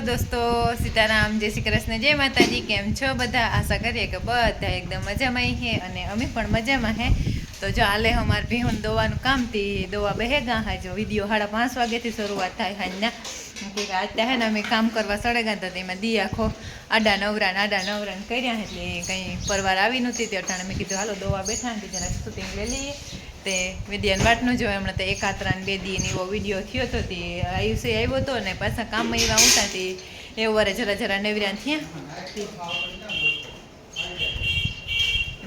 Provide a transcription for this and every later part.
दोस्तों सीताराम जय श्री कृष्ण जय माताजी केम छो बधा आशा करिए कि बधा एकदम मजा में है अने अमी पण मजा में है। तो जो आले हमारे भीहुन दवानु काम थी दवा बहेगा है जो वीडियो 5:30 वागे थी शुरुआत थाय हांजना कि आज है ने अमे काम करवा सड़ेगा तो तेमां दी आखो आडा नवरा कर्या एटले कई परवार आवी नहोती ते अटाणे मैं कीधुं हालो दवा बैठा ने जरा शूटिंग लई लईए ते विद्यान वाटनो जो हमणे तो 1 रात 2 दी ने एवो विडियो थयो तो ते आयुष्य आव्यो तो ने पाछा काम में एवा उठा ते एवो वारे जरा जरा नवरा थया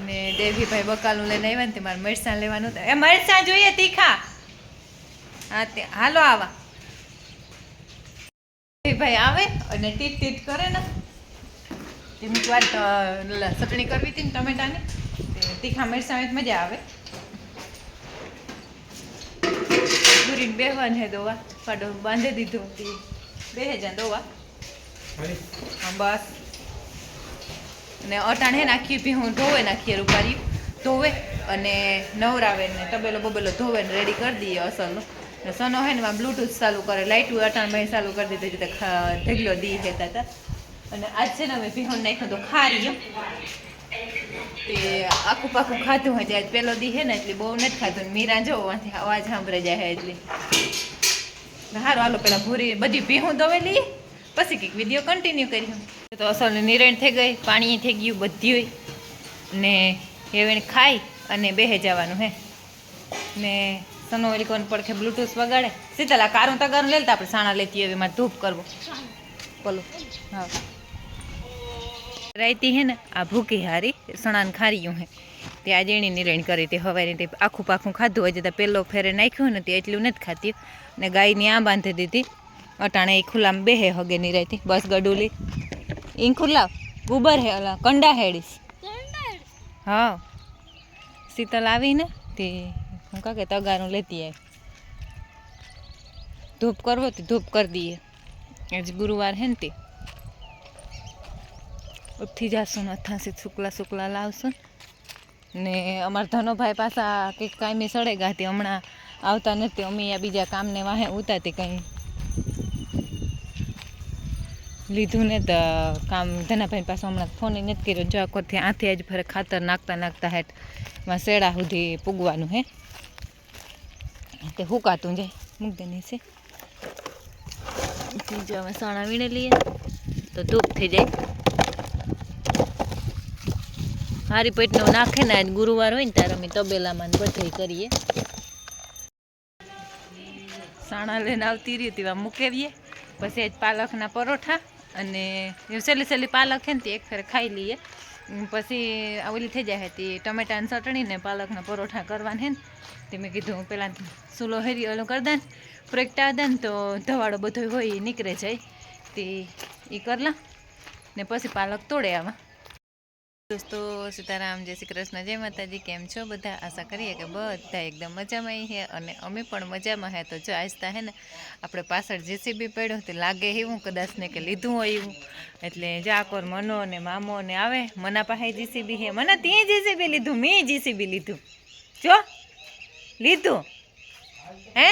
ने देवी भाई बकालू लईने आव्या ने मारे मरचा लेवानुं ए मरचा जोईए तीखा हाँ ते हालो आवा देवी भाई आवे अने टीट टीट करे ने तेनी वार चटणी करवी थी टमेटानी तीखा मरचा में मजा आवे दूरी बेहवान है दवा पाडो बांधे दीधो बेहे जा दवा हाँ बस ने अटाणे नाखी भी हूँ धोवे नाखीए रूपारी धोवे अने नवरावे ने तबेलो बबेलो धोवे ने रेडी कर दिए असलनो ने सनो है ने ब्लूटूथ चालू करे लाइट अटाण में चालू कर दी तो ढगलो दी हेता था अने आज से ने भीहोन नाख्यो तो खारी ते आखू पाखू खाधुं हजे आज पेलो दी है ने એટલે બહુ નથી ખાધું મીરા જો અવાજ સાંભળે જાય એટલે હારું હાલો પેલા ભૂરી બધી ભીહું દવેલી પછી કંઈક વિડીયો કન્ટિન્યુ કર્યું તો અસલની નિરણ થઈ ગઈ પાણી થઈ ગયું બધું ને હવે ખાઈ અને બેહી જવાનું હે ને સનો ઓલી કોણ પડખે બ્લૂટૂથ વગાડે સીતલા કારું તગારું લેતા આપણે સાણા લેતી હવે મારે ધૂપ કરવો બોલો હા रायती है ना आ भूखी हारी सणान खारियों है ते आज एनी निरण करी ते हवारी ते आखू पाखू खाधुं हजे तो पेलो फेरे नाख्यो ने ते एटलुं नथी खाती ने गाय ने आ बांधी दीधी अटाणे खुलाम बेहे हगे नी रहती बस गडूली इन खुला गुबर है अला कंडा हेड़ीस हाँ शीतल आवी ने ते हूँ का तगारू लेती है धूप करवो तो धूप कर दिए आज गुरुवार है ने उठी जाशू अथा से शुक्ला शुक्ला लावशू ने अमर धनो भाई पासा कि कायमी सड़ेगा ते हमणा आवता नथी अमी आ बीजा काम ने वाहे उताती कहीं लीधुं ने तो काम धना भाई पास हमणा फोन नथी कर्यो जो आखोथी आथे आज फरे खातर नाखता नाखता हेठ में सेड़ा सुधी पुगवानुं है ते हुकातुं जाय मूक देनी से जो हमें साणा वीणे लिए तो धूप थी जाए हारी पेटनो नाखे ने आज गुरुवार होय ने त्यारे अमे तबेलामां बधाई करीए साणा लईने आवती रही तेवा मूकी रहीए पछी आज पालकना परोठा अने सेली सेली पालक है ने एक फेर खाई लीए पछी ओली थई जाए ते टमेटानी चटणी ने पालकना परोठा करवाना है ते मैं कीधुं पेला सूलो हेरी ओलो कर दे प्रगटा दे तो धवाड़ो बधो होय ए निकळे जाय ते ई करला ने पछी पालक तोड़े आवा। दोस्तों सीताराम जय श्री कृष्ण जय माताजी केम छो बधा आशा करिए कि बधा एकदम मजा में है अने अमे पण मजा में है। तो जो आजता है ने आपणे पाछळ जेसीबी पड्यो तो लागे एवं कदाच ने के लीधुं होय एवं एटले जाकोर मनो ने मामो ने आवे मना पासे जेसीबी है मना तीए जेसीबी लीधुं मी जेसीबी लीधुं जो लीधुं हे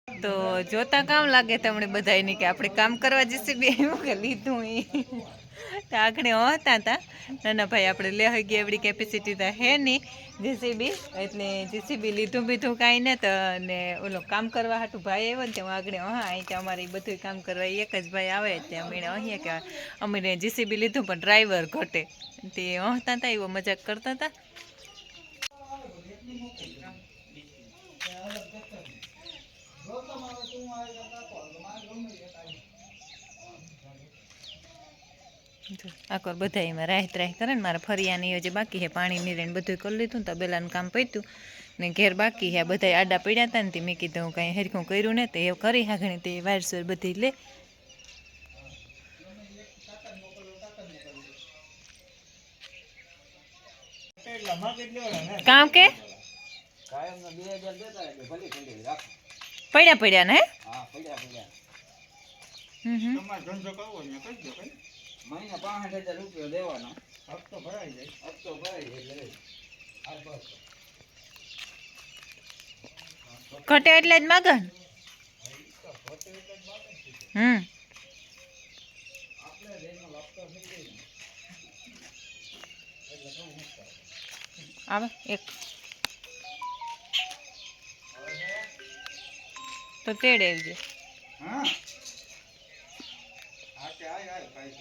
तो जोता काम लगे तमने बधाई नहीं कि आपणे काम करवा जेसीबी आव्युं के लीधुं ए तो आखणे होता था नाना भाई आपणे ले हगी एवडी केपेसिटी तो है नहीं जेसीबी एटले जेसीबी लीधुं बीधुं काई न तो ने ओलो काम करवा हाटू भाई आव्यो ने तो आगणे हाँ अहीं के अमारे बधुं काम करवा एक ज भाई आवे ते अमे अहीं के अमे जेसीबी लीधुं पण ड्राइवर घटे ते होता था एवो मजाक करता था। आकर बधाई में राहत राह करे मारे फरिया नहीं हजे बाकी है पानी नीरण बधुं कर लीधुं तबेलानुं काम पत्युं ने घेर बाकी है बधाई आडा पड्या था ने मैं कीधुं कहीं हरखुं कर्युं ने तो ए करी हा घणी ते वारसोर बधी ले काम के पड्या पड्या ने મહિને 65,000 રૂપિયા દેવાનો. હપ્તો ભરાઈ જાય એટલે ઘટે એટલે જ માગે. આવે એક તો તેડે આવજો. હા આકે આય કાઈ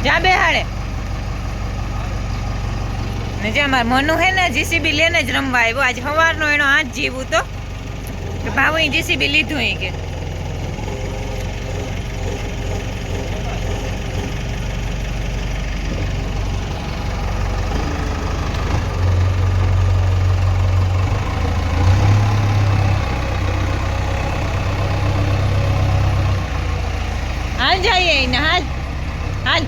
જા બેહાડે ને જે માર મનુ હે ને જીસીબી લઈને જ રમવા આવ્યો. આજ સવારનો એનો હાથ જીવું તો ભાવ જીસીબી લીધું કે હાલ જઈએ ને હાલ હાલ.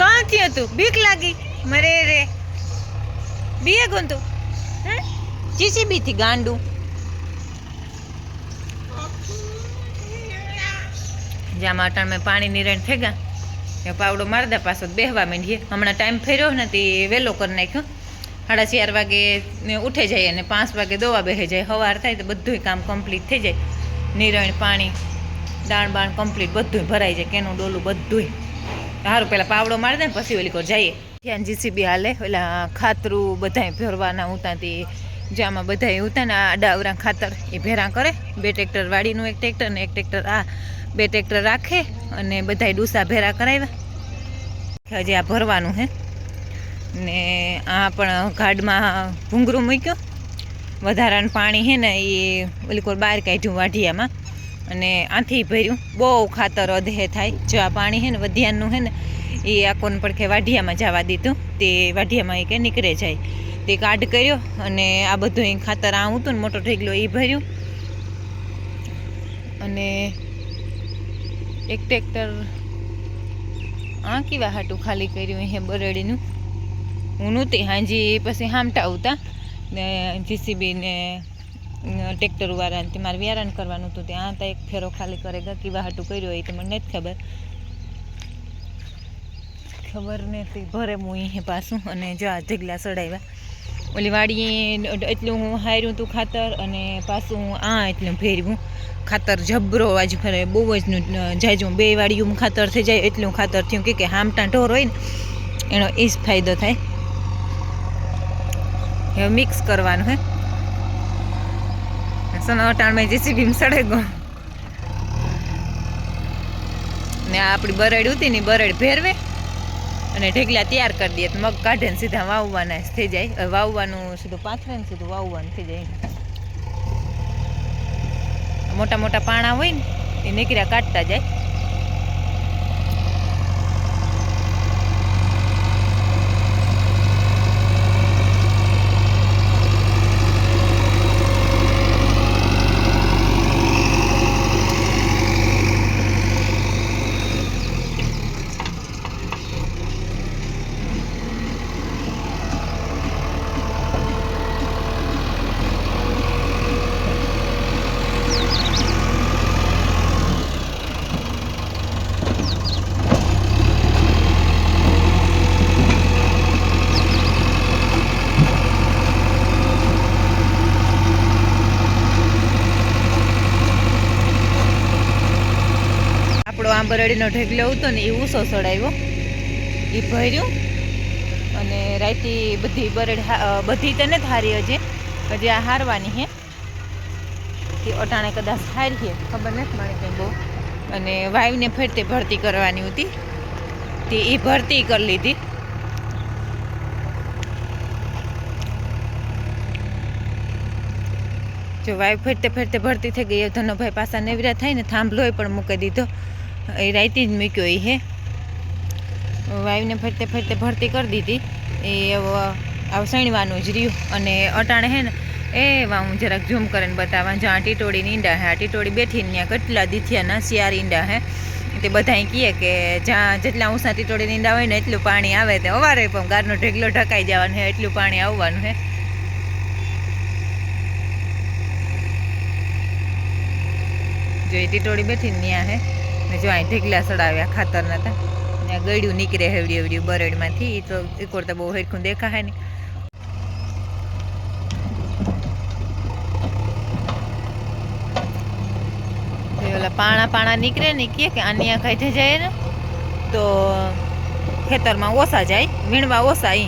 કાં થયું તું? બીક લાગી? મરે રે બીએ ગોંતું જીસીબી થી ગાંડું. જ્યાં માટણ મેં પાણી નિરણ થઈ ગયા એ પાવડો મારી દે પાછો બેહવા માંડીએ. હમણાં ટાઈમ ફેર્યો ને તે વહેલો કરી નાખ્યો. 4:30 વાગે ઉઠે જાય અને 5 વાગે દોવા બેસી જાય. સવાર થાય તો બધું કામ કમ્પ્લીટ થઈ જાય. નિરણ પાણી દાણ બાણ કમ્પ્લીટ બધું ભરાઈ જાય. કેનું ડોલું બધું સારું. પહેલાં પાવડો મારી દે ને પછી ઓલી કોર જઈએ. ત્યાં જીસીબી હાલે ઓલા ખાતરું બધાય ભરવાના ઉતાથી જ્યાંમાં બધા ઉતા ને આ ડાવરા ખાતર એ ભેરા કરે. 2 ટ્રેક્ટર વાડીનું એક ટ્રેક્ટર ને એક ટ્રેક્ટર 2 ટ્રેક્ટર રાખે અને બધાય ડૂસા ભેરા કરાવ્યા. હજી આ ભરવાનું હે ને આ પણ ગાડમાં ભૂંગરું મૂક્યું. વધારાનું પાણી હે ને એ ઓલી કોર બહાર કાઢ્યું વાઢિયામાં અને આથી ભર્યું. બહુ ખાતર અધે થાય. જો આ પાણી હે ને વધ્યાનું હે ને એ આકોને પડખે વાઢિયામાં જવા દીધું. તે વાઢિયામાં એ કે નીકળે જાય તે કાઢ કર્યો અને આ બધું ખાતર આ હતું ને મોટો ઢેગલો એ ભર્યું. અને એક ટ્રેક્ટર આ કેવા હાટું ખાલી કર્યું હે બરડીનું. હું નહોતી હાજી પછી હામટા આવતા ને જીસીબી ને ટ્રેક્ટરવાળા મારે વ્યારાન કરવાનું હતું. ત્યાં તો એક ફેરો ખાલી કરેગા કેવા હાટું કર્યો એ તો મને નથી ખબર નથી. ભરે હું અહીં પાછું અને જો આ ઢગલા ચડાવ્યા. ઓલી વાડીએ એટલું હું હાર્યું હતું ખાતર અને પાછું આ એટલું ફેરવું ખાતર જબરો આજ ફરે બહુ જ જાજું. 2 વાડીયું ખાતર થઈ જાય એટલું ખાતર થયું કે હામટા ઢોર હોય ને એનો એ જ ફાયદો થાય. હવે મિક્સ કરવાનું હે. સોનો અટાણમાં જીસીબી સડે ગયો ને આપણી બરડ હતી ને બરડ ભેરવે અને ઢેગલા તૈયાર કરી દઈએ તો મગ કાઢે ને સીધા વાવવાના થઈ જાય. વાવવાનું સીધું પાથરે ને સીધું વાવવાનું થઈ જાય. મોટા મોટા પાણા હોય ને એ નીકળ્યા કાઢતા જાય. બરડીનો ઢેગલો હતો ને એ ઊંસો ચડાવ્યો એ ભર્યું અને રાતી બધી બરડ બધી તો નથી હારી હજી આ હારવાની હે કે અટાણે કદાચ હારી છે ખબર નથી મને કંઈ બહુ. અને વાયુને ફરતે ભરતી કરવાની હતી તે એ ભરતી કરી લીધી. જો વાયુ ફેરતે ફેરતે ભરતી થઈ ગઈ ધનોભાઈ પાછા નેવરા થાય ને થાંભલોય પણ મૂકી દીધો એ રાઈતી જ મૂક્યો એ હે વાયુને ફેરતે ફેરતે ભરતી કરી દીધી એ આવ સણવાનું જ રહ્યું અને અટાણે હે ને એ હું જરાક ઝૂમ કરીને બતાવવા જ્યાં ટીટોળી ઈંડા હે આ ટીટોળી બેઠી ને ત્યાં કેટલા દીથિયાના શિયાર ઈંડા હે તે બધા કહે કે જ્યાં જેટલા ઊંચા ટીટોળી ઈંડા હોય ને એટલું પાણી આવે તે અવારે પણ ગારનો ઢેગલો ઢકાઈ જવાનું હે એટલું પાણી આવવાનું હે જો એ ટીટોળી બેઠી ને ત્યાં હે ને જો અહીં ઢેગલા સડાવ્યા ખાતરના હતા ત્યાં ગળ્યું નીકળે હેવડ્યું હેવડ્યું બરડમાંથી એ તો એક વાર તો બહુ હેરખું દેખાય નહીં ઓલા પાણા નીકળે ને કે આનિયા કાઢે જાય ને તો ખેતરમાં ઓછા જાય વીણવા ઓછા એ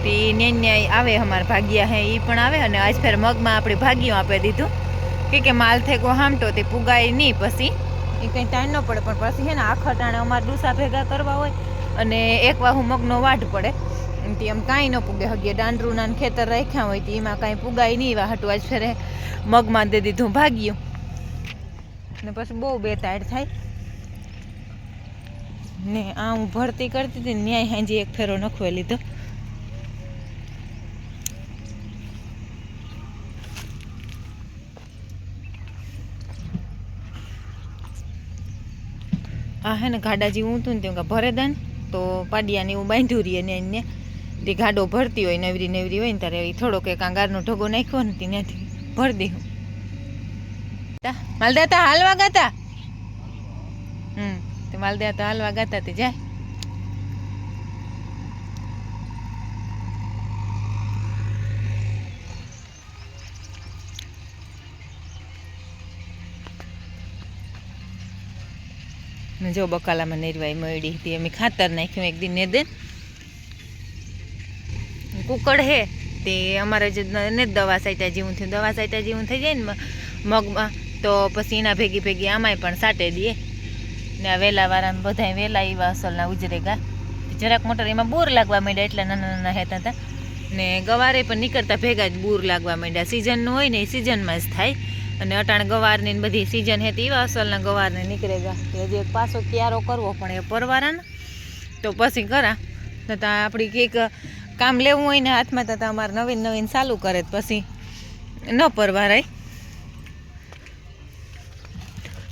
તે ન્યાય આવે અમારા ભાગ્યા હે એ પણ આવે અને આજ ફેર મગમાં આપણે ભાગ્યું આપી દીધું કે માલ થેગો હામટો તે પુગાય નહીં પછી એ કંઈ ટાઈમ ન પડે પણ પછી હે ને આખા ટાણે અમારે ડૂસા ભેગા કરવા હોય અને એક વાહુ મગનો વાઢ પડે તે એમ કાંઈ ન પૂગે હગીએ દાંડરૂના ખેતર રાખ્યા હોય તો એમાં કાંઈ પુગાય નહીં એવા હાટું આજ ફેરે મગમાં દે દીધું ભાગ્યું ને પછી બહુ બેતાડ થાય ને આ હું ભરતી કરતી હતી ન્યાય હાંજી એક ફેરો નખવે લીધો આ હે ને ગાડા જેવું ઊંતું ને ત્યાં ભરે દાન તો પાડિયાને એવું બાંધ્યું રહીએ ને એને તે ગાડો ભરતી હોય નવરી નવરી હોય ને ત્યારે એ થોડોક એક ગારનો ઢગો નાખ્યો ને ત્યાંથી ભરી દઉં માલદા હાલવા ગાતા તે માલદા તો હાલવા ગાતા તે જાય ને જો બકાલામાં નેરવાઈ મળી હતી અમે ખાતર નાખ્યું એક દી ને દે કુકડ હે તે અમારે જે ને દવા સાઈટા જેવું થયું દવા સાઈટા જેવું થઈ જાય ને મગમાં તો પછી એના ભેગી ભેગી આમાંય પણ સાટે દઈએ ને આ વેલાવાળાને બધા વેલા એવા અસલના ઉજરેગા જરાક મોટર એમાં બોર લાગવા માંડ્યા એટલા નાના નાના હેતા હતા ને ગવારે પણ નીકળતા ભેગા જ બોર લાગવા માંડ્યા સિઝનનું હોય ને એ સિઝનમાં જ થાય અને અટાણ ગવારની બધી સિઝન હતી એવા અસલના ગવારને નીકળેગા હજી એક પાછો ક્યારો કરવો પણ એ પરવારાને તો પછી કરા તો ત્યાં આપણી કંઈક કામ લેવું હોય ને હાથમાં તો અમારે નવીન નવીન ચાલુ કરે પછી ન પરવારાય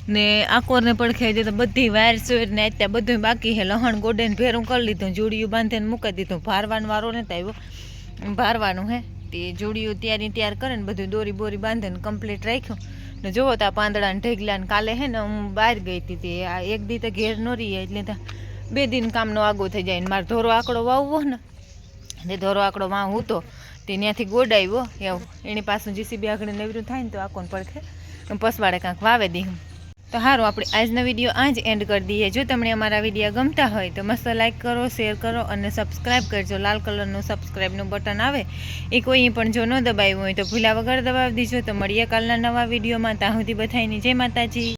ને આકોરને પડખે જે તો બધી વાયર સોર ને અત્યારે બધું બાકી છે લહણ ગોડેને ભેરું કરી લીધું જોડિયું બાંધીને મૂકી દીધું ભારવાનો વારો નથી આવ્યો ભારવાનું હે તે જોડિયું તૈયાર કરે ને બધું દોરી બોરી બાંધીને કમ્પ્લીટ રાખ્યું ને જોવો તો આ પાંદડા ને ઢેગલા ને કાલે હે ને હું બહાર ગઈ હતી આ એક દી તો ઘેર ન રહીએ એટલે તો 2 દિન કામનો આગો થઈ જાય ને મારે ધોરો આંકડો વાવવો ને તે ધોરો આંકડો વાવ હું તો તે ત્યાંથી ગોડાવ્યો એવું એની પાછું જીસીબી આગળ નેવરું થાય ને તો આકોને પડખે પસવાડે કાંક વાવે દઈએ તો સારું આપણે આજનો વિડીયો આ જ એન્ડ કરી દઈએ જો તમને અમારા વિડીયો ગમતા હોય તો મસ્ત લાઈક કરો શેર કરો અને સબસ્ક્રાઈબ કરજો લાલ કલરનું સબસ્ક્રાઈબનું બટન આવે એ કોઈ પણ જો ન દબાવ્યું હોય તો ભૂલા વગર દબાવી દીજો તો મળીએ કાલના નવા વિડીયોમાં ત્યાં સુધી બધાની જય માતાજી.